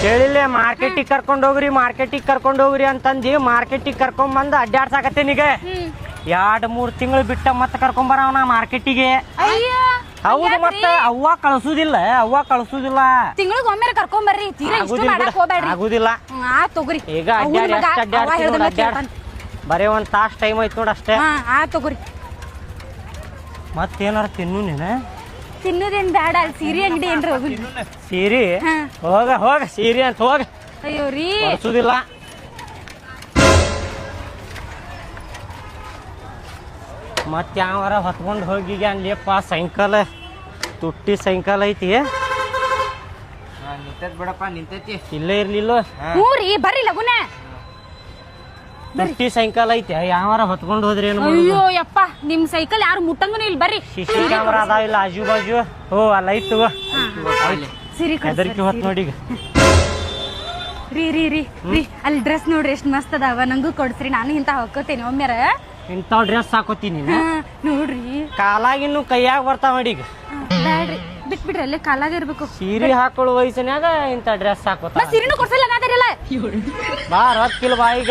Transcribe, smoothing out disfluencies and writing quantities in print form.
ಕೇಳಿಲ್ಲ ಮಾರ್ಕೆಟಿಗೆ ಕರ್ಕೊಂಡ್ ಹೋಗ್ರಿ ಅಂತಂದಿ ಮಾರ್ಕೆಟಿಗೆ ಕರ್ಕೊಂಡ್ ಅಡ್ಡಾಡ್ಸಾಕತ್ತೇನೀಗ 2-3 ತಿಂಗಳು ಬಿಟ್ಟ ಮತ್ತೆ ಕರ್ಕೊಂಬರವನ ಮಾರ್ಕೆಟಿಗೆ. ಹೌದು ಮತ್ತೆ ಅವ್ವ ಕಳ್ಸುದಿಲ್ಲ ತಿಂಗಳಿಗೆ ಒಮ್ಮೆ ಕರ್ಕೊಂಬರ್ರಿ. ಆಗುದಿಲ್ಲ ತಗೋರಿ ಈಗ ಅಡ್ಡಾಡ್ ಬರೀ 1 ತಾಸು ಟೈಮ್ ಐತ್ ನೋಡ ಅಷ್ಟೇ. ತಗೋರಿ ಮತ್ತೇನಾರ ತಿನ್ನು ನೀನು ತಿನ್ನೋದೇನ್ ಬೇಡ. ಸೀರೆ ಅಂಗಡಿ ಏನ್ರಿ ಹೋಗಿ ಸೀರೆ ಹೋಗ ಸೀರೆ ಅಂತ ಹೋಗ. ಅಯ್ಯೋ ರೀ ಕಳ್ಸುದಿಲ್ಲ. ಮತ್ತೆ ಯಾವಾರ ಹೊತ್ಕೊಂಡು ಹೋಗಿ ಅನ್ಲಿಯಪ್ಪ ಸೈಕಲ್ ತುಟ್ಟಿ ಸೈಕಲ್ ಐತಿ. ಬಿಡಪ್ಪ ನಿಂತೈತಿ ಇಲ್ಲೇ ಇರ್ಲಿಲ್ಲ. ರೀ ಬರ್ರಿ ಲಗುನ. ತುಟ್ಟಿ ಸೈಕಲ್ ಐತಿ ಯಾವಾರ ಹೊತ್ಕೊಂಡು ಹೋದ್ರಿ ಏನು? ಅಯ್ಯೋ ಯಪ್ಪ ನಿಮ್ ಸೈಕಲ್ ಯಾರು ಮುಟ್ಟಂಗನು ಇಲ್ಲ. ಬರ್ರಿ ಸಿಸಿ ಕ್ಯಾಮ್ರಾ ಅದಾವ ಇಲ್ಲ ಆಜು ಬಾಜು. ಅಲ್ಲ ಐತು ಸಿರಿ ಹೆದರ್ಕಿ ಹೊತ್ ನೋಡಿ. ರೀ ರೀ ರೀ ರೀ ಅಲ್ಲಿ ಡ್ರೆಸ್ ನೋಡ್ರಿ ಎಷ್ಟ್ ಮಸ್ತ್ ಅದಾವ. ನಂಗೂ ಕೊಡ್ಸ್ರಿ, ನಾನು ಇಂತ ಹಾಕೋತೇನೆ ಒಮ್ಮೆರ. ಇಂಥವ್ ಡ್ರೆಸ್ ಹಾಕೋತೀನಿ ನೋಡ್ರಿ. ಕಾಲಾಗಿನ್ನು ಕೈಯಾಗ ಬರ್ತಾವ ನೋಡಿ. ಈಗ ಬ್ಯಾಡ್ರಿ ಬಿಟ್ಬಿಡ್ರಿ ಅಲ್ಲೇ ಕಾಲಾಗ ಇರ್ಬೇಕು. ಸೀರೆ ಹಾಕೊಳ್ಳೋ ವಯಸ್ಸಿನಾಗ ಇಂಥ ಡ್ರೆಸ್ ಹಾಕೋತ. ಸೀರೆನೂ ಕೊಡ್ಸಲ್ಲ ಬಾ ರೊಕ್ಕಿಲ್ ಬಾ ಈಗ.